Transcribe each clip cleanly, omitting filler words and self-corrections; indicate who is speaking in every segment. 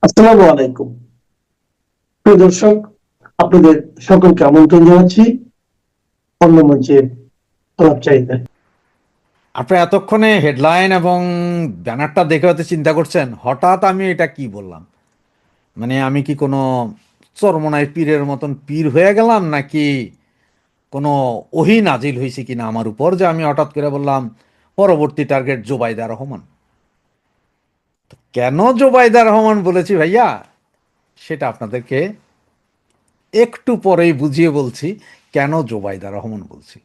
Speaker 1: আসসালামু আলাইকুম। প্রিয় দর্শক, আপনাদের সকলকে আমন্ত্রণ জানাচ্ছি অন্য মঞ্চের আলাপচারিতায়।
Speaker 2: আপনি এতক্ষণে হেডলাইন এবং ব্যানারটা দেখে হয়তো চিন্তা করছেন হঠাৎ আমি এটা কি বললাম। মানে আমি কি কোনো চরমনায় পীরের মতন পীর হয়ে গেলাম, নাকি কোনো ওহী নাজিল হয়েছে কিনা আমার উপর যে আমি হঠাৎ করে বললাম পরবর্তী টার্গেট জোবাইদা রহমান। কেন জোবাইদা রহমান বলেছি ভাইয়া, সেটা আপনাদেরকে একটু পরেই বুঝিয়ে বলছি কেন জোবাইদা রহমান বলছি।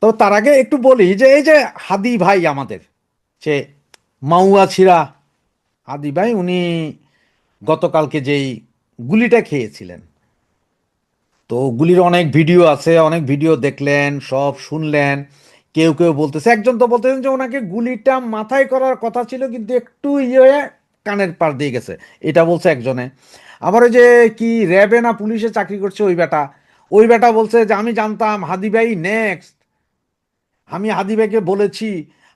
Speaker 2: তো তার আগে একটু বলি যে এই যে হাদি ভাই আমাদের, সে মাউয়াছিরা হাদি ভাই, উনি গতকালকে যেই গুলিটা খেয়েছিলেন, তো গুলির অনেক ভিডিও আছে, অনেক ভিডিও দেখলেন, সব শুনলেন। কেউ কেউ বলতেছে, একজন তো বলতেছেন যে ওনাকে গুলিটা মাথায় করার কথা ছিল কিন্তু একটু ইয়ে হয়ে কানের পাশ দিয়ে গেছে, এটা বলছে একজনে। আবার ওই যে কি র্যাবে না পুলিশে চাকরি করছে ওই বেটা বলছে যে আমি জানতাম হাদি ভাই নেক্সট, আমি হাদি ভাইকে বলেছি,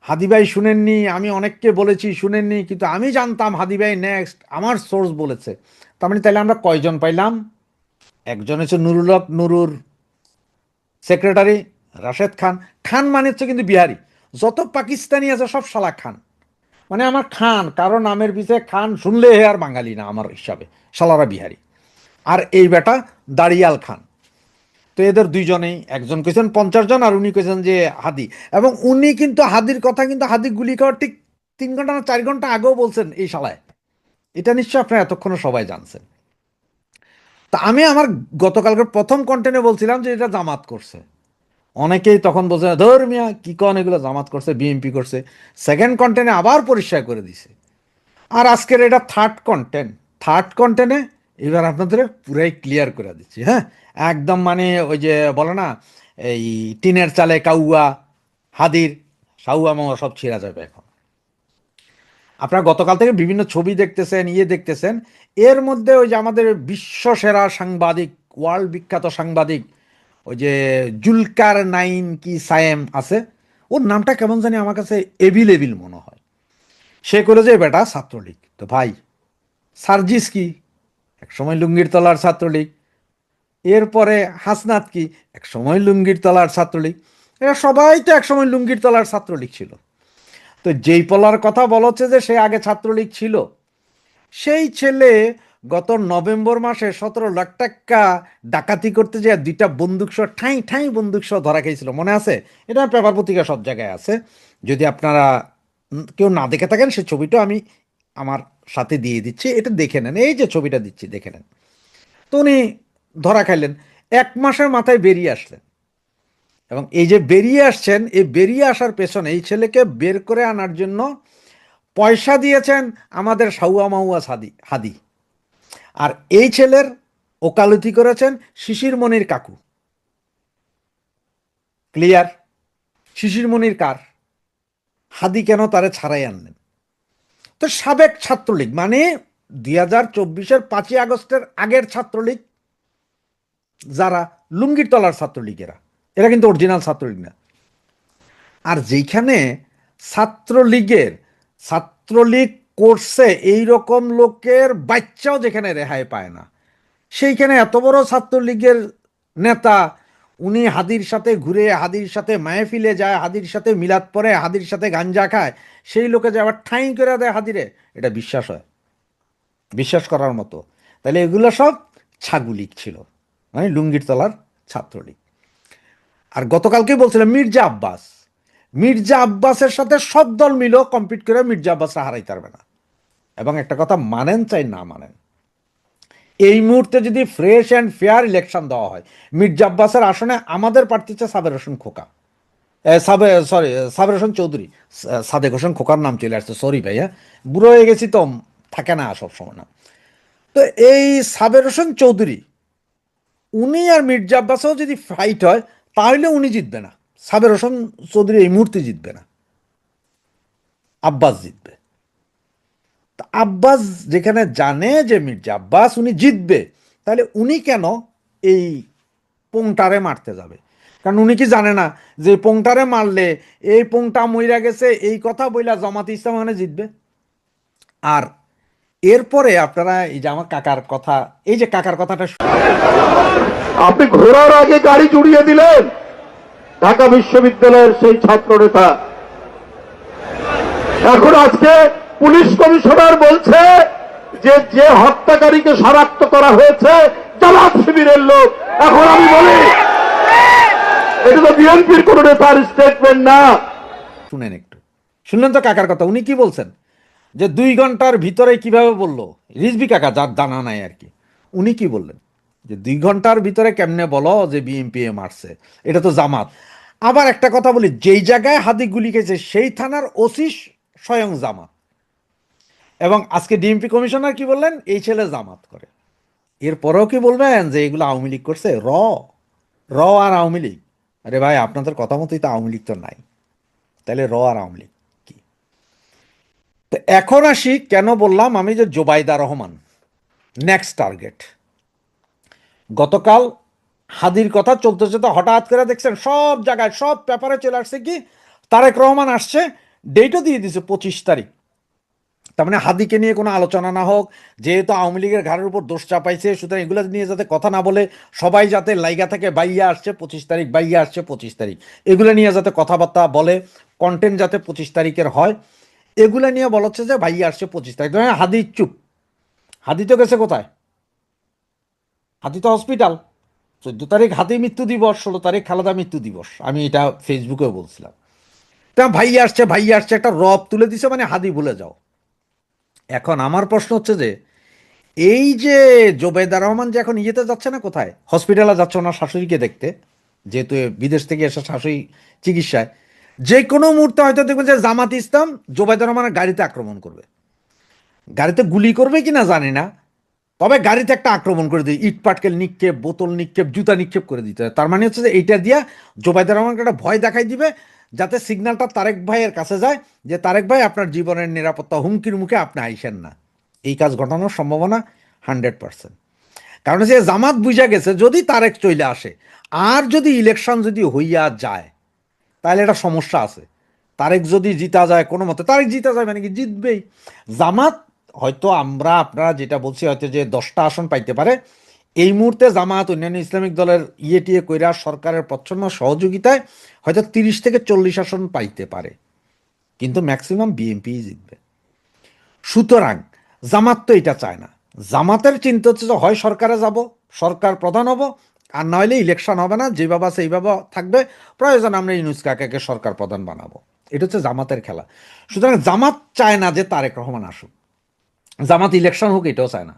Speaker 2: হাদি ভাই শুনেননি, আমি অনেককে বলেছি শুনেননি, কিন্তু আমি জানতাম হাদি ভাই নেক্সট, আমার সোর্স বলেছে। তার মানে তাহলে আমরা কয়জন পাইলাম? একজন হচ্ছে নুরুল হক নুরুর সেক্রেটারি রাশেদ খান। খান মানে হচ্ছে কিন্তু বিহারি, যত পাকিস্তানি আছে সব শালা খান। মানে আমার খান, কারো নামের পিছে খান শুনলে হে আর বাঙালি না আমার হিসাবে, শালারা বিহারি। আর এই বেটা দাড়িয়াল খান। তো এদের দুইজনেই, একজন কইছেন 50 জন আর উনি কইছেন যে হাদি। এবং উনি কিন্তু হাদির কথা কিন্তু হাদি গুলি খাওয়ার ঠিক 3 ঘন্টা না 4 ঘন্টা আগেও বলছেন এই শালায়। এটা নিশ্চয় আপনারা এতক্ষণে সবাই জানছেন। তা আমি আমার গতকালকে প্রথম কন্টেন্টে বলছিলাম যে এটা জামাত করছে। অনেকেই তখন বলছে ধর্মিয়া কি কন, এগুলো জামাত করছে, বিএনপি করছে। সেকেন্ড কন্টেন্টে আবার পরিষ্কার করে দিছে। আর আজকের এটা থার্ড কন্টেন্টে এবার আপনাদের পুরাই ক্লিয়ার করে দিচ্ছি। হ্যাঁ, একদম মানে ওই যে বলে না, এই টিনের চালে কাউয়া, হাদির সাউয়া মাওয়া সব ছিঁড়া যাবে এখন। আপনারা গতকাল থেকে বিভিন্ন ছবি দেখতেছেন, দেখতেছেন। এর মধ্যে ওই যে আমাদের বিশ্ব সেরা সাংবাদিক, ওয়ার্ল্ড বিখ্যাত সাংবাদিক, ওই যে জুলকার নাইন কি সায়েম আছে, ওর নামটা কেমন জানি আমার কাছে এভিল এভিল মনে হয়। সে করে যে বেটা ছাত্রলীগ। তো ভাই, সার্জিস কি একসময় লুঙ্গির তলার ছাত্রলীগ, এরপরে হাসনাত কি একসময় লুঙ্গির তলার ছাত্রলীগ, এরা সবাই তো একসময় লুঙ্গির তলার ছাত্রলীগ ছিল। তো যেই পলার কথা বলা হচ্ছে যে সে আগে ছাত্রলীগ ছিল, সেই ছেলে গত নভেম্বর মাসে 17 লাখ টাকা ডাকাতি করতে যে দুইটা বন্দুক সহ ঠাঁই ঠাঁই বন্দুক সহ ধরা খেয়েছিল, মনে আছে? এটা পেপার পত্রিকা সব জায়গায় আছে। যদি আপনারা কেউ না দেখে থাকেন, সে ছবিটা আমি আমার সাথে দিয়ে দিচ্ছি, এটা দেখে নেন। এই যে ছবিটা দিচ্ছি দেখে নেন। তো উনি ধরা খাইলেন, 1 মাসের মাথায় বেরিয়ে আসলেন। এবং এই যে বেরিয়ে আসছেন, এই বেরিয়ে আসার পেছনে এই ছেলেকে বের করে আনার জন্য পয়সা দিয়েছেন আমাদের সাউয়া মাউয়া সাদি হাদি। আর এই ছেলের ওকালতি করেছেন শিশির মনির কাকু। ক্লিয়ার? শিশির মনির কার? হাদি কেন তারে ছাড়াই আনলেন? তো সাবেক ছাত্রলীগ, মানে 2024-এর 5ই আগস্টের আগের ছাত্রলীগ, যারা লুঙ্গির তলার ছাত্রলীগেরা, এরা কিন্তু অরিজিনাল ছাত্রলীগ না। আর যেখানে ছাত্রলীগের ছাত্রলীগ করছে এই রকম লোকের বাচ্চাও যেখানে রেহাই পায় না, সেইখানে এত বড় ছাত্রলীগের নেতা, উনি হাদির সাথে ঘুরে, হাদির সাথে মাহফিলে যায়, হাদির সাথে মিলাদ পড়ে, হাদির সাথে গাঞ্জা খায়, সেই লোকে যে আবার ঠাঁই করে দেয় হাদিরে, এটা বিশ্বাস হয়? বিশ্বাস করার মতো? তাহলে এগুলো সব ছাগুলিক ছিল, মানে লুঙ্গির তলার ছাত্রলীগ। আর গতকালকে বলছিলাম মির্জা আব্বাসের সাথে সব দল মিলেও কম্পিট করে মির্জা আব্বাসরা হারাইতে পারবে না। এবং একটা কথা মানেন চাই না মানেন, এই মুহূর্তে যদি ফ্রেশ অ্যান্ড ফেয়ার ইলেকশন দেওয়া হয়, মির্জা আব্বাসের আসনে আমাদের প্রার্থী হচ্ছে সাবের হোসেন খোকা, সাবের হোসেন চৌধুরী। সাদেক হোসেন খোকার নাম চলে আসছে, সরি ভাইয়া, বুড়ো হয়ে গেছি তো, থাকে না সব সময় না। তো এই সাবের হোসেন চৌধুরী, উনি আর মির্জা আব্বাসও যদি ফাইট হয়, তাহলে উনি জিতবে না, সাবের হোসেন চৌধুরী এই মুহূর্তে জিতবে না, আব্বাস জিতবে। তা আব্বাস যেখানে জানে যে মির্জা আব্বাস উনি জিতবে, তাহলে উনি কেন এই পোংটারে মারতে যাবে? কারণ উনি কি জানে না যে পোংটারে মারলে এই পোংটা মইরা গেছে এই কথা বইলা জামাত ইসলাম ওখানে জিতবে? আর এরপরে আপনারা এই যে আমার কাকার কথা, এই যে কাকার কথাটা
Speaker 3: আপনি ঘোরার আগে গাড়ি জুড়িয়ে দিলেন ঢাকা বিশ্ববিদ্যালয়ের সেই ছাত্র নেতা। এখন আজকে পুলিশ কমিশনার বলছে যে যে হত্যাকারীকে শনাক্ত করা হয়েছে জামাত শিবিরের লোক। এখন আমি বলি এটা তো বিএনপির কোন নেতার স্টেটমেন্ট না।
Speaker 2: শুনেন একটু, শুনলেন তো কাকার কথা, উনি কি বলছেন যে 2 ঘন্টার ভিতরে কিভাবে বললো, রিজভী কাকা যার জানা নাই আর কি, উনি কি বললেন যে 2 ঘন্টার ভিতরে কেমনে বলো যে বিএনপি মারছে, এটা তো জামাত। আবার একটা কথা বলি, যেই জায়গায় হাদি গুলি খেয়েছে সেই থানার ওসি স্বয়ং জামাত। এবং আজকে ডিএমপি কমিশনার কি বললেন, এই ছেলে জামাত করে। এরপরেও কি বলবেন যে এগুলো আওয়ামী লীগ করছে? র আর আওয়ামী লীগ, আরে ভাই আপনাদের কথা মতোই তো আওয়ামী লীগ তো নাই, তাহলে র আর আওয়ামী লীগ কি? তো এখন আসি কেন বললাম আমি যে জোবাইদা রহমান নেক্সট টার্গেট। গতকাল হাদির কথা চলতে চলতে হঠাৎ করে দেখছেন সব জায়গায় সব পেপারে চলে আসছে কি তারেক রহমান আসছে, ডেটও দিয়ে দিছে 25 তারিখ। তার মানে হাদিকে নিয়ে কোনো আলোচনা না হোক, যেহেতু আওয়ামী লীগের ঘাড়ের উপর দোষ চাপাইছে, সুতরাং এগুলো নিয়ে যাতে কথা না বলে, সবাই যাতে লাইগা থেকে বাইয়া আসছে 25 তারিখ, বাইয়া আসছে 25 তারিখ, এগুলো নিয়ে যাতে কথাবার্তা বলে, কন্টেন্ট যাতে 25 তারিখের হয়, এগুলো নিয়ে বলা হচ্ছে যে ভাইয়া আসছে 25 তারিখ। হাদি চুপ, হাদি তো গেছে কোথায়? হাদি তো হসপিটাল। 14 তারিখ হাদি মৃত্যু দিবস, 16 তারিখ খালেদা মৃত্যু দিবস, আমি এটা ফেসবুকেও বলছিলাম। তা ভাইয়া আসছে একটা রব তুলে দিছে, মানে হাদি ভুলে যাও। এখন আমার প্রশ্ন হচ্ছে যে এই যে জোবেদা রহমান যে এখন ইয়েতে যাচ্ছে না, কোথায় হসপিটালে যাচ্ছে ওনার শাশুড়িকে দেখতে, যেহেতু বিদেশ থেকে এসে শাশুড়ি চিকিৎসায়, যে কোনো মুহূর্তে হয়তো দেখবেন যে জামাত ইসলাম জোবেদা রহমানের গাড়িতে আক্রমণ করবে। গাড়িতে গুলি করবে কিনা জানি না, তবে গাড়িতে একটা আক্রমণ করে দিই, ইট পাটকেল নিক্ষেপ, বোতল নিক্ষেপ, জুতা নিক্ষেপ করে দিতে হয়। তার মানে হচ্ছে যে এইটা দিয়া জোবাইদা রহমানকে একটা ভয় দেখাই দিবে, যাতে সিগন্যালটা তারেক ভাইয়ের কাছে যায় যে তারেক ভাই আপনার জীবনের নিরাপত্তা হুমকির মুখে আপনি আইসেন না। এই কাজ ঘটানোর সম্ভাবনা 100%। কারণ হচ্ছে জামাত বুঝা গেছে যদি তারেক চলে আসে আর যদি ইলেকশন যদি হইয়া যায় তাহলে একটা সমস্যা আছে। তারেক যদি জিতা যায় কোনো মতে, তারেক জিতা যায় মানে কি জিতবেই, জামাত হয়তো আপনারা যেটা বলছি হয়তো যে 10টা আসন পাইতে পারে। এই মুহূর্তে জামাত অন্যান্য ইসলামিক দলের টিয়ে কইরা সরকারের প্রচ্ছন্ন সহযোগিতায় হয়তো 30 থেকে 40 আসন পাইতে পারে, কিন্তু ম্যাক্সিমাম বিএনপি জিতবে। সুতরাং জামাত তো এটা চায় না। জামাতের চিন্তা হচ্ছে যে হয় সরকারে যাব, সরকার প্রধান হব, আর নইলে ইলেকশন হবে না, যেভাবে আছে এইভাবে থাকবে, প্রয়োজন আমরা ইউনূস কাকাকে সরকার প্রধান বানাবো। এটা হচ্ছে জামাতের খেলা। সুতরাং জামাত চায় না যে তারেক রহমান আসুক, জামাত ইলেকশন হোক এটাও চায় না,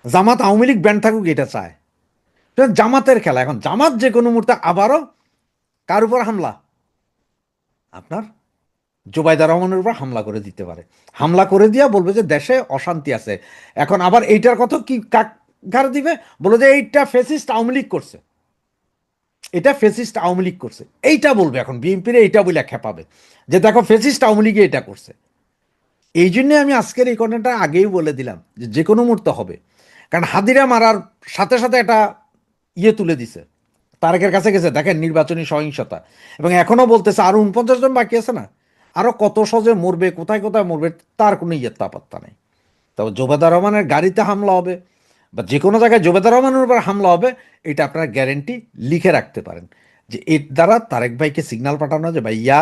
Speaker 2: জামাত আওয়ামী লীগ ব্যান্ড থাকুক এটা চায়। জামাতের খেলা। এখন জামাত যে কোনো মুহূর্তে আবারও কার উপর হামলা, আপনার জোবাইদা রহমানের উপর হামলা করে দিতে পারে। হামলা করে দিয়া বলবে যে দেশে অশান্তি আছে। এখন আবার এইটার কথা কি কাক ঘাড় দিবে, বলে যে এইটা ফেসিস্ট আওয়ামী লীগ করছে, এটা ফেসিস্ট আওয়ামী লীগ করছে, এইটা বলবে। এখন বিএনপির এইটা বলে খেপাবে যে দেখো ফেসিস্ট আওয়ামী লীগে এটা করছে। এই জন্যে আমি আজকের এই ঘটনাটা আগেই বলে দিলাম যে কোনো মুহূর্তে হবে। কারণ হাদিরা মারার সাথে সাথে একটা তুলে দিছে, তারেকের কাছে গেছে, দেখেন নির্বাচনী সহিংসতা, এবং এখনো বলতেছে আরো 49 জন বাকি আছে না, আরো কত সহজে মরবে, কোথায় কোথায় মরবে তার কোনো পাত্তা নেই। তবে জোবেদা রহমানের গাড়িতে হামলা হবে বা যে কোনো জায়গায় জোবেদা রহমানের উপর হামলা হবে, এটা আপনারা গ্যারেন্টি লিখে রাখতে পারেন যে এর দ্বারা তারেক ভাইকে সিগন্যাল পাঠানো যে ভাইয়া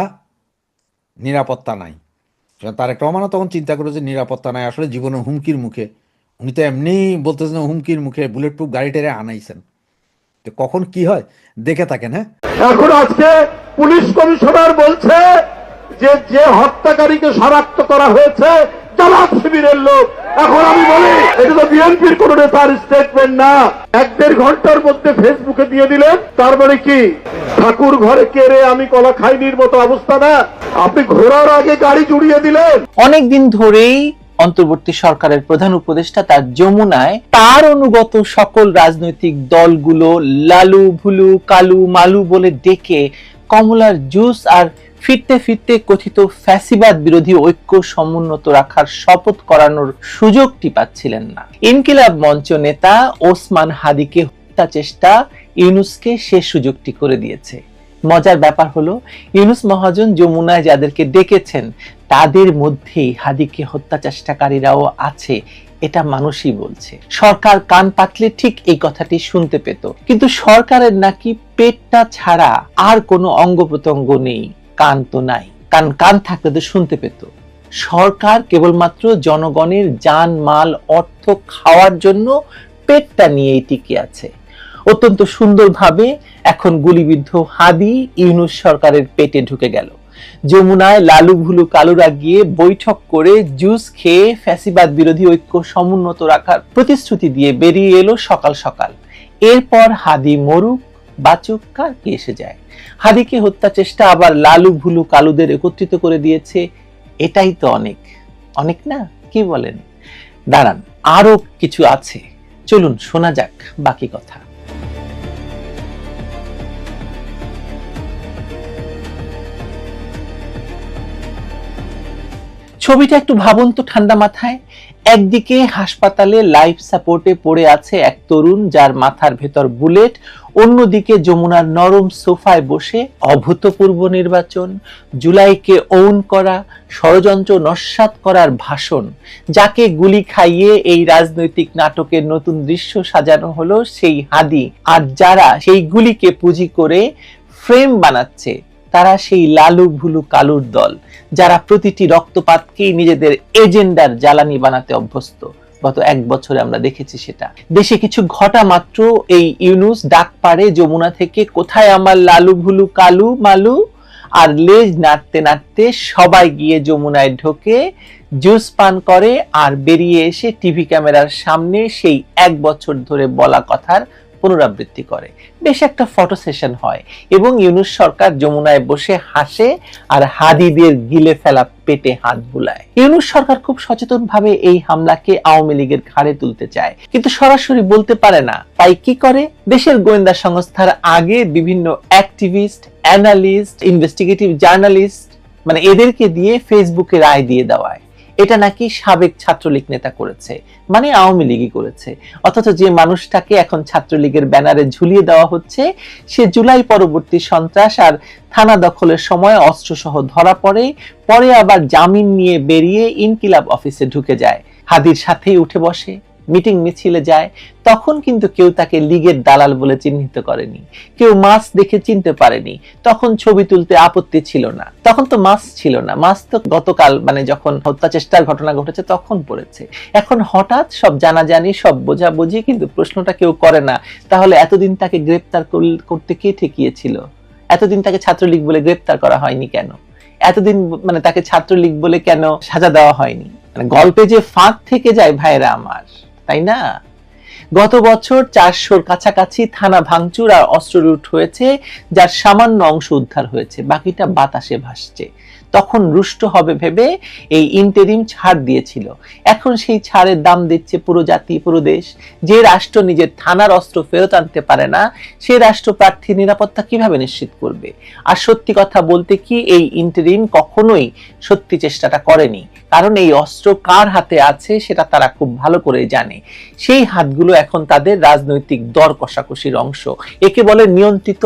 Speaker 2: নিরাপত্তা নাই। তারেক রহমানও তখন চিন্তা করে যে নিরাপত্তা নাই, আসলে জীবনের হুমকির মুখে। উনি তো এমনি বলতেছেন হুমকির মুখে বুলেট প্রুফ গাড়ি টেরে আনাইছেন। তো কখন কি হয় দেখে থাকেন। হ্যাঁ,
Speaker 3: এখন আজকে পুলিশ কমিশনার বলছে যে যে হত্যাকারীকে শনাক্ত করা হয়েছে জামাত শিবিরের লোক। এখন আমি বলি এটা তো বিএনপির কোন নেতার স্টেটমেন্ট না। 1-1.5 ঘন্টার মধ্যে ফেসবুকে দিয়ে দিলেন, তার মানে কি ঠাকুর ঘরে কেড়ে আমি কলা খাইনির মতো অবস্থা না? আপনি ঘোরার আগে গাড়ি জুড়িয়ে দিলেন।
Speaker 4: অনেকদিন ধরেই অন্তর্বর্তী সরকারের প্রধান উপদেষ্টা তার যমুনায় তার অনুগত সকল রাজনৈতিক দলগুলো লালু ভুলু কালু মালু বলে ডেকে কমলার জুস আর ফিরতে ফিরতে কথিত ফ্যাসিবাদ বিরোধী ঐক্য সমুন্নত রাখার শপথ করানোর সুযোগটি পাচ্ছিলেন না। ইনকিলাব মঞ্চ নেতা ওসমান হাদিকে হত্যা চেষ্টা ইউনূসকে সে সুযোগটি করে দিয়েছে। মজার ব্যাপার হলো ইউনূস মহাজন যমুনায় যাদেরকে ডেকেছেন তাদের মধ্যেই হাদিকে হত্যা চেষ্টাকারীরাও আছে, এটা মানুষই বলছে। সরকার কান পাতলে ঠিক এই কথাটি শুনতে পেত, কিন্তু সরকারের নাকি পেটটা ছাড়া আর কোনো অঙ্গ প্রত্যঙ্গ নেই, কান তো নাই। কান থাকলে তো শুনতে পেত। সরকার কেবলমাত্র জনগণের জান মাল অর্থ খাওয়ার জন্য পেটটা নিয়েই টিকে আছে। অত্যন্ত সুন্দরভাবে এখন গুলিবিদ্ধ হাদি ইউনূস সরকারের পেটে ঢুকে গেল। যমুনায় লালু ভুলু কালুরা গিয়ে বৈঠক করে জুস খেয়ে ফ্যাসিবাদ বিরোধী ঐক্য সমুন্নত রাখার প্রতিশ্রুতি দিয়ে বেরিয়ে এলো সকাল সকাল। এরপর হাদি মরুক বাচুক কার কে এসে যায়। হাদিকে হত্যা চেষ্টা আবার লালু ভুলু কালুদের একত্রিত করে দিয়েছে। এটাই তো অনেক, অনেক না, কি বলেন? দাঁড়ান, আরো কিছু আছে, চলুন শোনা যাক বাকি কথা। ছবিটা একটু ভাবুন তো ঠান্ডা মাথায়। একদিকে হাসপাতালে লাইফ সাপোর্টে পড়ে আছে এক তরুণ যার মাথার ভেতর বুলেট, অন্যদিকে যমুনার নরম সোফায় বসে অভূতপূর্ব নির্বাচন, জুলাইকে ওন করা, ষড়যন্ত্র নস্যাৎ করার ভাষণ, যাকে গুলি খাইয়ে এই রাজনৈতিক নাটকের নতুন দৃশ্য সাজানো হলো সেই হাদি। আর যারা সেই গুলিকে পুঁজি করে ফ্রেম বানাচ্ছে তারা সেই লালু ভুলু কালুর দল, যারা প্রতিটি রক্তপাতকেই নিজেদের এজেন্ডার জ্বালানি বানাতে অভ্যস্ত। গত 1 বছরে আমরা দেখেছি সেটা। দেশে কিছু ঘটা মাত্র এই ইউনূস ডাক পাড়ে যমুনা থেকে, কোথায় আমার লালু ভুলু কালু মালু, আর লেজ নাড়তে নাড়তে সবাই গিয়ে যমুনায় ঢোকে, জুস পান করে, আর বেরিয়ে এসে টিভি ক্যামেরার সামনে সেই 1 বছর ধরে বলা কথার পুনরাবৃত্তি করে। বেশ একটা ফটো সেশন হয় এবং ইউনূস সরকার যমুনায় বসে হাসে আর হাদিদের গিলে ফেলা পেটে হাত বুলায়। ইউনূস সরকার খুব সচেতন ভাবে এই হামলাকে আওয়ামী লীগের ঘাড়ে তুলতে চায়, কিন্তু সরাসরি বলতে পারে না। তাই কি করে? দেশের গোয়েন্দা সংস্থার আগে বিভিন্ন অ্যাক্টিভিস্ট, অ্যানালিস্ট, ইনভেস্টিগেটিভ জার্নালিস্ট, মানে এদেরকে দিয়ে ফেসবুকে রায় দিয়ে দেওয়ায় এটা নাকি সাবেক ছাত্রলীগ নেতা করেছে, মানে আওয়ামী লীগই করেছে। অথচ যে মানুষটাকে এখন ছাত্রলীগের ব্যানারে ঝুলিয়ে দেওয়া হচ্ছে সে জুলাই পরবর্তী সন্ত্রাস আর থানা দখলের সময় অস্ত্রসহ ধরা পড়ে, পরে আবার জামিন নিয়ে বেরিয়ে ইনকিলাব অফিসে ঢুকে যায়, হাদির সাথেই উঠে বসে, মিটিং মিছিলে যায়। তখন কিন্তু কেউ তাকে লীগের দালাল বলে চিহ্নিত করেনি, কেউ মাস্ক দেখে চিনতে পারেনি। তখন ছবি তুলতে আপত্তি ছিল না, তখন তো মাস্ক ছিল না। মাস্ক তো গতকাল, মানে যখন হত্যা চেষ্টার ঘটনা ঘটেছে তখন পড়েছে। এখন হঠাৎ সব জানাজানি, সব বোঝাবুঝি, কিন্তু প্রশ্নটা কেউ করে না তাহলে এতদিন তাকে গ্রেপ্তার করতে কে ঠেকিয়েছিল? এতদিন তাকে ছাত্রলীগ বলে গ্রেপ্তার করা হয়নি কেন? এতদিন মানে তাকে ছাত্রলীগ বলে কেন সাজা দেওয়া হয়নি? মানে গল্পে যে ফাঁক থেকে যায় ভাইরা আমার, তাই না? গত বছর 400-র কাছাকাছি থানা ভাঙচুর আর অস্ত্র লুট হয়েছে, যার সামান্য অংশ উদ্ধার হয়েছে, বাকিটা বাতাসে ভাসছে। তখন রুষ্ট হবে ভেবে এই ইন্টারিম ছাড় দিয়েছিল। এখন সেই ছাড়ের দাম দিচ্ছে পুরো জাতি, পুরো দেশ। যে রাষ্ট্র নিজের থানার অস্ত্র ফেরত আনতে পারে না, সে রাষ্ট্র প্রার্থীর নিরাপত্তা কিভাবে নিশ্চিত করবে? আর সত্যি কথা বলতে কি, এই ইন্টারিম কখনোই সত্যি চেষ্টাটা করেনি, কারণ এই অস্ত্র কার হাতে আছে সেটা তারা খুব ভালো করে জানে। সেই হাতগুলো এখন তাদের রাজনৈতিক দর কষাকষির অংশ। একে বলে নিয়ন্ত্রিত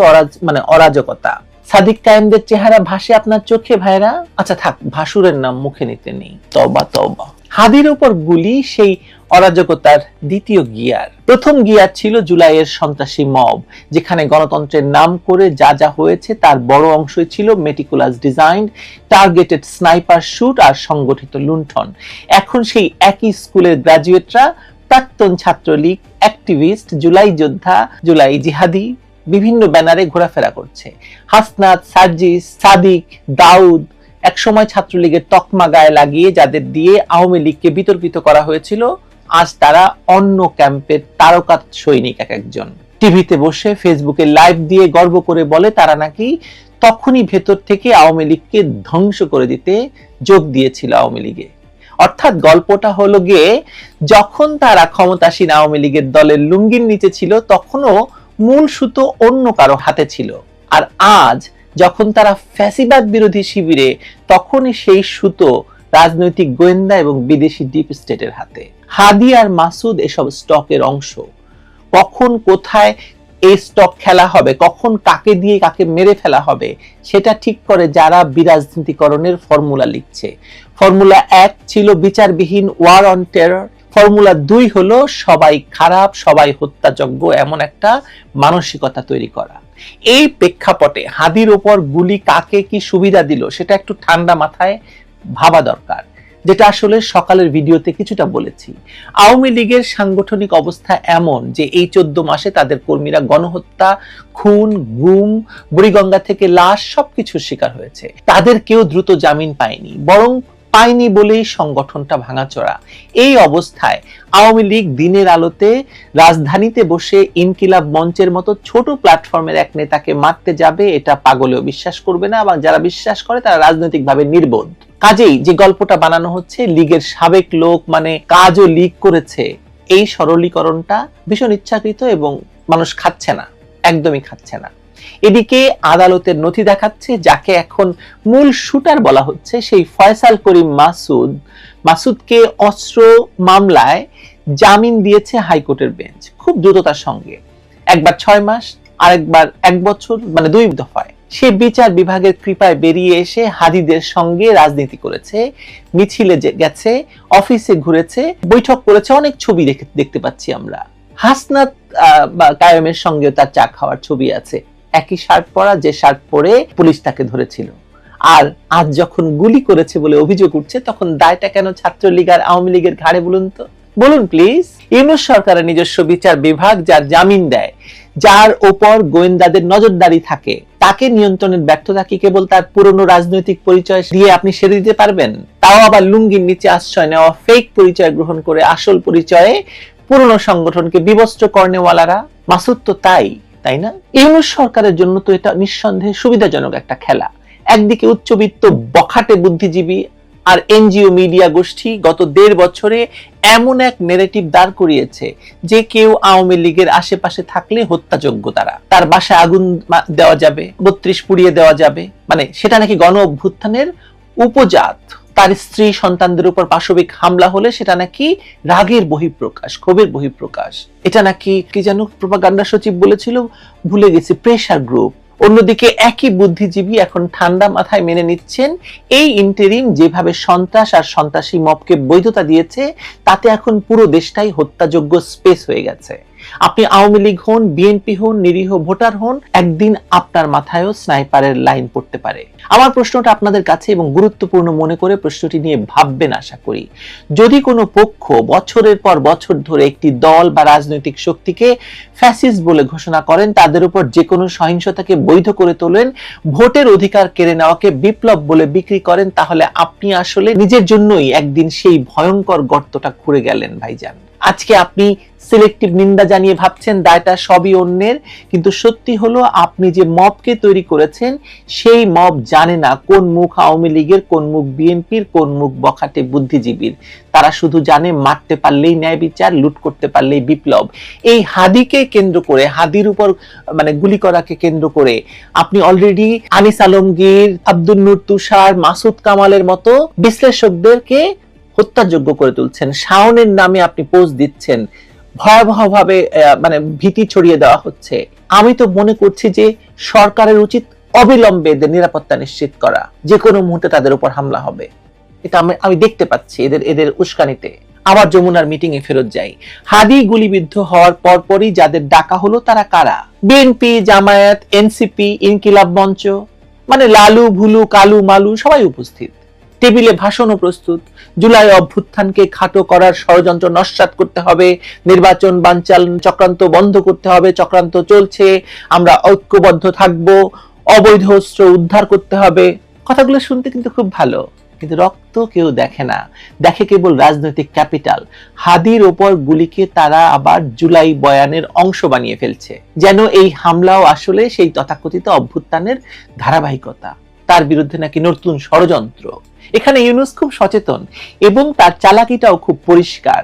Speaker 4: অরাজকতা। সাদিক কায়েমদের চেহারা ভাসে আপনার চোখে ভাইরা? আচ্ছা থাক, ভাসুরের নাম মুখে নিতে নেই, তওবা তওবা। হাদির উপর গুলি সেই অরাজকতার দ্বিতীয় গিয়ার। প্রথম গিয়ার ছিল জুলাইয়ের সন্ত্রাসী মব, যেখানে গণতন্ত্রের নাম করে যা যা হয়েছে তার বড় অংশই ছিল meticulous design, targeted sniper shoot আর সংগঠিত লুণ্ঠন। এখন সেই একই স্কুলের গ্রাজুয়েটরা, প্রাক্তন ছাত্রলীগ অ্যাক্টিভিস্ট, জুলাই যোদ্ধা, জুলাই জিহাদি বিভিন্ন ব্যানারে ঘোরাফেরা করছে। হাসনাত, সার্জিস, সাদিক, দাউদ, একসময় ছাত্রলীগের তকমা গায়ে লাগিয়ে যাদের দিয়ে আওয়ামী লীগকে বিতর্কিত করা হয়েছিল, আজ তারা অন্য ক্যাম্পের তারকা সৈনিক এক একজন। টিভিতে বসে ফেসবুকে লাইভ দিয়ে গর্ব করে বলে তারা নাকি তখনই ভেতর থেকে আওয়ামী লীগকে ধ্বংস করে দিতে যোগ দিয়েছিল আওয়ামী লীগে। অর্থাৎ গল্পটা হলো গিয়ে, যখন তারা ক্ষমতাসীন আওয়ামী লীগের দলের লুঙ্গির নিচে ছিল তখনও মূল সুতো অন্য কারো হাতে ছিল, আর আজ যখন তারা ফ্যাসিবাদ বিরোধী শিবিরে, তখনই সেই সুতো রাজনৈতিক গোয়েন্দা এবং বিদেশি ডিপ স্টেটের হাতে। হাদি আর মাসুদ এসব স্টকের অংশ। কখন কোথায় এই স্টক খেলা হবে, কখন কাকে দিয়ে কাকে মেরে ফেলা হবে, সেটা ঠিক করে যারা বিরাজনীতিকরণের ফর্মুলা লিখছে। ফর্মুলা 1 ছিল বিচারবিহীন ওয়ার অন টেরর, ফর্মুলা 2 হলো সবাই খারাপ, সবাই হত্যাযোগ্য, এমন একটা মানসিকতা তৈরি করা। এই প্রেক্ষাপটে হাদির ওপর গুলি কাকে কি সুবিধা দিল সেটা একটু ঠান্ডা মাথায় ভাবা দরকার, যেটা আসলে সকালের ভিডিওতে কিছুটা বলেছি। আওয়ামী লীগের সাংগঠনিক অবস্থা এমন যে এই 14 মাসে তাদের কর্মীরা গণহত্যা, খুন, গুম, বুড়িগঙ্গা থেকে লাশ সবকিছুর শিকার হয়েছে। তাদের কেউ দ্রুত জামিন পায়নি, বরং পায়নি বলেই সংগঠনটা ভাঙাচোরা। এই অবস্থায় আওয়ামী লীগ দিনের আলোতে রাজধানীতে বসে ইনকিলাব মঞ্চের মতো ছোট প্ল্যাটফর্মের এক নেতাকে মারতে যাবে, এটা পাগলেও বিশ্বাস করবে না, এবং যারা বিশ্বাস করে তারা রাজনৈতিকভাবে নির্বোধ। কাজেই যে গল্পটা বানানো হচ্ছে লীগের সাবেক লোক মানে কাজও লীগ করেছে, এই সরলীকরণটা ভীষণ ইচ্ছাকৃত এবং মানুষ খাচ্ছে না, একদমই খাচ্ছে না। এদিকে আদালতের নথি দেখাচ্ছে যাকে এখন মূল শুটার বলা হচ্ছে, সেই ফয়সাল করিম মাসুদকে অস্ত্র মামলায় জামিন দিয়েছে হাইকোর্টের বেঞ্চ খুব দ্রুততার সঙ্গে, একবার 6 মাস, আরেকবার 1 বছর, মানে 2 দফায়। সে বিচার বিভাগের কৃপায় বেরিয়ে এসে হাদিদের সঙ্গে রাজনীতি করেছে, মিছিলে গেছে, অফিসে ঘুরেছে, বৈঠক করেছে, অনেক ছবি দেখতে পাচ্ছি আমরা। হাসনাত কায়েমের সঙ্গে তার চা খাওয়ার ছবি আছে, একই শার্ট পরা, যে শার্ট পরে পুলিশ তাকে ধরেছিল। আর আজ যখন গুলি করেছে বলে অভিযোগ উঠছে, তখন দায়টা কেন ছাত্রলীগ আর আওয়ামী লীগের ঘাড়ে বলুন তো, বলুন প্লিজ। ইউনূস সরকারের নিজস্ব বিচার বিভাগ যার জামিন দেয়, যার ওপর গোয়েন্দাদের নজরদারি থাকে, তাকে নিয়ন্ত্রণের ব্যর্থতা কি কেবল তার পুরনো রাজনৈতিক পরিচয় দিয়ে আপনি সেরে দিতে পারবেন? তাও আবার লুঙ্গির নিচে আশ্রয় নেওয়া ফেক পরিচয় গ্রহণ করে আসল পরিচয়ে পুরনো সংগঠনকে বিবস্ত্র কর্নেওয়ালারা। মাসুদ তো তাই না? ইউনূস সরকারের জন্য তো এটা নিঃসন্দেহে সুবিধাজনক একটা খেলা। একদিকে উচ্চবিত্ত বখাটে বুদ্ধিজীবী আর এনজিও মিডিয়া গোষ্ঠী গত 1.5 বছরে এমন এক নেরেটিভ দাঁড় করিয়েছে যে কেউ আওয়ামী লীগের আশেপাশে থাকলে হত্যাযোগ্য, তার বাসায় আগুন দেওয়া যাবে, 32 পুড়িয়ে দেওয়া যাবে, মানে সেটা নাকি গণ অভ্যুত্থানের উপজাত। তার স্ত্রী সন্তানদের উপর পাশবিক হামলা হলে সেটা নাকি রাগের বহিঃপ্রকাশ, ক্ষোভের বহিঃপ্রকাশ। এটা নাকি কি যেন প্রোপাগান্ডা সচিব বলেছিল, ভুলে গেছি, প্রেসার গ্রুপ। অন্যদিকে একই বুদ্ধিজীবী এখন ঠান্ডা মাথায় মেনে নিচ্ছেন এই ইন্টারিম যেভাবে সন্ত্রাস আর সন্ত্রাসী মবকে বৈধতা দিয়েছে, তাতে এখন পুরো দেশটাই হত্যাযোগ্য স্পেস হয়ে গেছে। আপনি আওয়ামী লীগ হন, বিএনপি হন, নিরীহ ভোটার হন, একদিন আপনার মাথায়ও স্নাইপারের লাইন পড়তে পারে। আমার প্রশ্নটা আপনাদের কাছে এবং গুরুত্বপূর্ণ মনে করে প্রশ্নটি নিয়ে ভাববেন আশা করি। যদি কোনো পক্ষ বছরের পর বছর ধরে একটি দল বা রাজনৈতিক শক্তিকে ফ্যাসিস্ট বলে ঘোষণা করেন, তাদের উপর যে কোনো সহিংসতাকে বৈধ করে তোলেন, ভোটের অধিকার কেড়ে নেওয়াকে বিপ্লব বলে বিক্রি করেন, তাহলে আপনি আসলে নিজের জন্যই একদিন সেই ভয়ঙ্কর গর্তটা খুঁড়ে গেলেন ভাইজান। আজকে আপনি সিলেক্টিভ নিন্দা জানিয়ে ভাবছেন দায়টা সবই অন্যের, কিন্তু সত্যি হলো আপনি যে মবকে তৈরি করেছেন সেই মব জানে না কোন মুখ আওয়ামী লীগের, কোন মুখ বিএনপির, কোন মুখ বখাটে বুদ্ধিজীবীর। তারা শুধু জানে মারতে পারলেই ন্যায় বিচার, লুট করতে পারলেই বিপ্লব। এই হাদিকে কেন্দ্র করে, হাদির উপর মানে গুলি করাকে কেন্দ্র করে আপনি অলরেডি আনিস আলমগীর, আব্দুল নূর তুষার, মাসুদ কামালের মতো বিশ্লেষকদেরকে হত্যাযোগ্য করে তুলছেন। শাওনের নামে আপনি পোস্ট দিচ্ছেন, ভয়াবহভাবে মানে ভীতি ছড়িয়ে দেওয়া হচ্ছে। আমি তো মনে করছি যে সরকারের উচিত অবিলম্বে এদের নিরাপত্তা নিশ্চিত করা, যে কোনো মুহূর্তে তাদের উপর হামলা হবে। এটা আমি দেখতে পাচ্ছি এদের উস্কানিতে। আবার যমুনার মিটিং এ ফেরত যাই। হাদি গুলিবিদ্ধ হওয়ার পরপরই যাদের ডাকা হলো তারা কারা? বিএনপি, জামায়াত, এনসিপি, ইনকিলাব মঞ্চ, মানে লালু, ভুলু, কালু, মালু সবাই উপস্থিত। টেবিলে ভাষণও প্রস্তুত। জুলাই অভ্যুত্থানকে খাটো করার ষড়যন্ত্র নস্যাৎ করতে হবে, নির্বাচন বানচাল চক্রান্ত বন্ধ করতে হবে, চক্রান্ত চলছে, আমরা ঐক্যবদ্ধ থাকব, অবৈধ অস্ত্র উদ্ধার করতে হবে। কথাগুলো শুনতে কিন্তু খুব ভালো, কিন্তু রক্ত কেউ দেখে না, দেখে কেবল রাজনৈতিক ক্যাপিটাল। হাদির ওপর গুলিকে তারা আবার জুলাই বয়ানের অংশ বানিয়ে ফেলছে, যেন এই হামলাও আসলে সেই তথাকথিত অভ্যুত্থানের ধারাবাহিকতা, তার বিরুদ্ধে নাকি নতুন ষড়যন্ত্র। এখানে ইউনূস খুব সচেতন এবং তার চালাকিটাও খুব পরিষ্কার,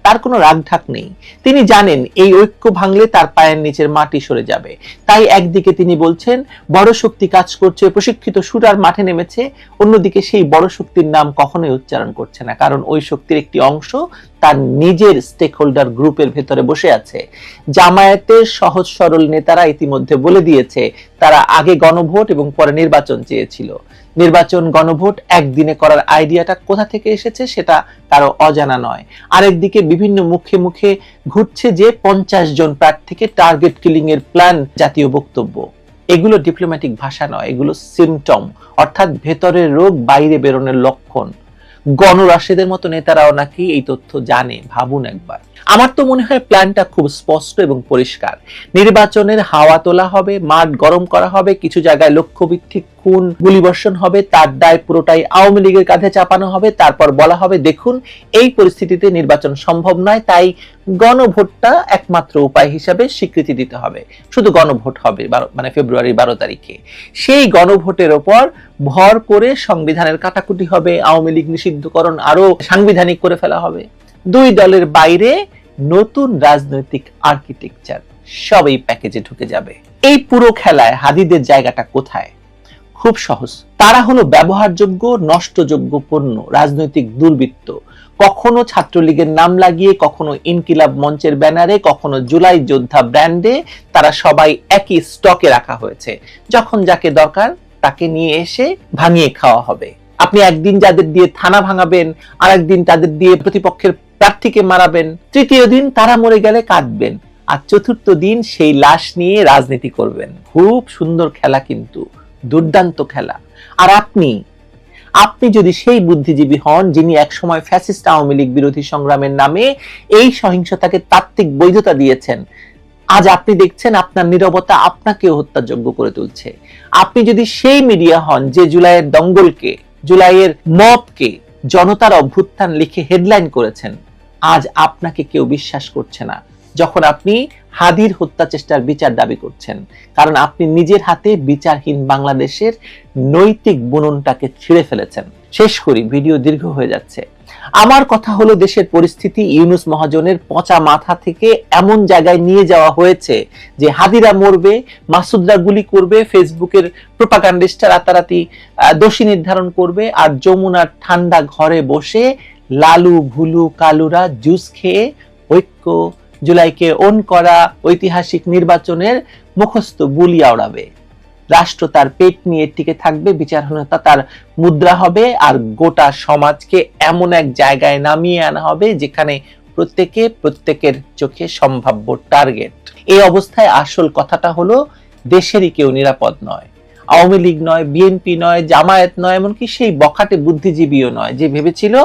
Speaker 4: তার কোনো রাগঢাক নেই। তিনি জানেন এই ঐক্য ভাঙলে তার পায়ের নিচের মাটি সরে যাবে। তাই একদিকে তিনি বলছেন বড় শক্তি কাজ করছে, প্রশিক্ষিত শুটার মাঠে নেমেছে, অন্যদিকে সেই বড় শক্তির নাম কখনোই উচ্চারণ করছে না, কারণ ওই শক্তির একটি অংশ তার নিজের স্টেক হোল্ডার গ্রুপের ভেতরে বসে আছে। জামায়াতের সহজ সরল নেতারা ইতিমধ্যে বলে দিয়েছে তারা আগে গণভোট এবং পরে নির্বাচন চেয়েছিল। নির্বাচন গণভোট একদিনে করার আইডিয়াটা কোথা থেকে এসেছে সেটা কারো অজানা নয়। আরেকদিকে বিভিন্ন মুখে মুখে ঘুরছে যে 50 জন প্রার্থীকে টার্গেট কিলিং এর প্ল্যান, জাতীয় বক্তব্য। এগুলো ডিপ্লোম্যাটিক ভাষা নয়, এগুলো সিমটম, অর্থাৎ ভেতরের রোগ বাইরে বেরোনোর লক্ষণ। গণরাশেদের মতো নেতারাও নাকি এই তথ্য জানে, ভাবুন একবার। আমার তো মনে হয় প্ল্যানটা খুব স্পষ্ট এবং পরিষ্কার। নির্বাচনের হাওয়া তোলা হবে, মাঠ গরম করা হবে, কিছু জায়গায় লক্ষ্যভিত্তিক খুন গুলিবর্ষণ হবে, তার দায় পুরোটাই আওয়ামী লীগের কাঁধে চাপানো হবে। তারপর বলা হবে দেখুন এই পরিস্থিতিতে নির্বাচন সম্ভব নয়, তাই গণভোটটা একমাত্র উপায় হিসাবে স্বীকৃতি দিতে হবে। শুধু গণভোট হবে মানে ফেব্রুয়ারি 12 তারিখে। সেই গণভোটের ওপর ভর করে সংবিধানের কাটাকুটি হবে, আওয়ামী লীগ নিষিদ্ধকরণ আরো সাংবিধানিক করে ফেলা হবে। দুই দলের বাইরে নতুন রাজনৈতিক আর্কিটেকচার সব এই প্যাকেজে ঢুকে যাবে। এই পুরো খেলায় হাদিদের জায়গাটা কোথায়? খুব সহজ, তারা হলো ব্যবহারযোগ্য নষ্টযোগ্য পণ্য, রাজনৈতিক দুর্বৃত্ত। কখনো ছাত্রলীগের নাম লাগিয়ে, কখনো ইনকিলাব মঞ্চের ব্যানারে, কখনো জুলাই যোদ্ধা ব্র্যান্ডে তারা সবাই একই স্টকে রাখা হয়েছে। যখন যাকে দরকার তাকে নিয়ে এসে ভাঙিয়ে খাওয়া হবে। আপনি একদিন যাদের দিয়ে থানা ভাঙাবেন, আর একদিন তাদের দিয়ে প্রতিপক্ষের প্রার্থীকে মারাবেন, তৃতীয় দিন তারা মরে গেলে কাঁদবেন, আর চতুর্থ দিন সেই লাশ নিয়ে রাজনীতি করবেন। খুব সুন্দর খেলা, কিন্তু দুর্দান্ত খেলা। আর আপনি যদি সেই বুদ্ধিজীবী হন যিনি একসময় ফ্যাসিস্ট আওয়ামী লীগ বিরোধী সংগ্রামের নামে এই সহিংসতাকে তাত্ত্বিক বৈধতা দিয়েছেন, আজ আপনি দেখছেন আপনার নীরবতা আপনাকেও হত্যাযোগ্য করে তুলছে। আপনি যদি সেই মিডিয়া হন যে জুলাইয়ের দঙ্গলকে, জুলাইয়ের মবকে জনতার অভ্যুত্থান লিখে হেডলাইন করেছেন, আজ আপনাকে কেউ বিশ্বাস করছে না যখন আপনি হাদির হত্যা চেষ্টার বিচার দাবি করছেন, কারণ আপনি নিজের হাতে বিচারহীন বাংলাদেশের নৈতিক বুননটাকে ছিঁড়ে ফেলেছেন। শেষ করি, ভিডিও দীর্ঘ হয়ে যাচ্ছে। আমার কথা হলো দেশের পরিস্থিতি ইউনূস মহাজনের পচা মাথা থেকে এমন জায়গায় নিয়ে যাওয়া হয়েছে যে হাদিরা মরবে, মাসুদরা গুলি করবে, ফেসবুকের প্রোপাগান্ডিস্টরা রাতারাতি দোষী নির্ধারণ করবে, আর যমুনার ঠান্ডা ঘরে বসে লালু ভুলু কালুরা জুস খেয়ে ঐক্য, জুলাইকে ওন করা, ঐতিহাসিক নির্বাচনের মুখস্থ বুলিয়া ওড়াবে। রাষ্ট্র তার পেট নিয়ে টিকে থাকবে, বিচারহীনতা তার মুদ্রা হবে, আর গোটা সমাজকে এমন এক জায়গায় নামিয়ে আনা হবে যেখানে প্রত্যেকের চোখে সম্ভাব্য টার্গেট। এই অবস্থায় আসল কথাটা হলো দেশেরই কেউ নিরাপদ নয়। আওয়ামী লীগ নয়, বিএনপি নয়, জামায়াত নয়, এমনকি সেই বখাটে বুদ্ধিজীবীও নয় যে ভেবেছিল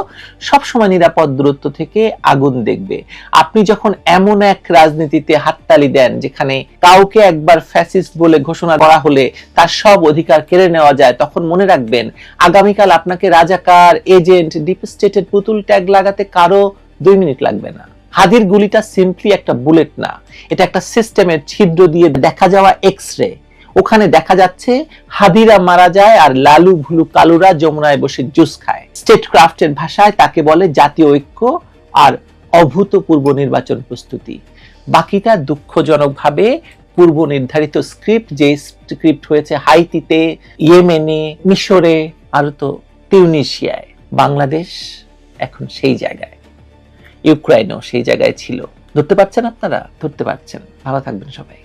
Speaker 4: সবসময় নিরাপদ দূরত্ব থেকে আগুন দেখবে। আপনি যখন এমন এক রাজনীতিতে হাততালি দেন যেখানে কাউকে একবার ফ্যাসিস্ট বলে ঘোষণা করা হলে তার সব অধিকার কেড়ে নেওয়া যায়, তখন মনে রাখবেন আগামীকাল আপনাকে রাজাকার, এজেন্ট, ডিপ স্টেটের পুতুল ট্যাগ লাগাতে কারো 2 মিনিট লাগবে না। হাদির গুলিটা সিম্পলি একটা বুলেট না, এটা একটা সিস্টেমের ছিদ্র দিয়ে দেখা যাওয়া এক্সরে। ওখানে দেখা যাচ্ছে হাদিরা মারা যায় আর লালু ভুলু কালুরা যমুনায় বসে জুস খায়। স্টেট ক্রাফটের ভাষায় তাকে বলে জাতীয় ঐক্য আর অভূতপূর্ব নির্বাচন প্রস্তুতি। বাকিটা দুঃখজনকভাবে পূর্ব নির্ধারিত স্ক্রিপ্ট, যে স্ক্রিপ্ট হয়েছে হাইতিতে, ইয়েমেনে, মিশরে, আর তো তিউনিশিয়ায়। বাংলাদেশ এখন সেই জায়গায়, ইউক্রেনও সেই জায়গায় ছিল। ধরতে পারছেন আপনারা? ধরতে পারছেন। ভালো থাকবেন সবাই।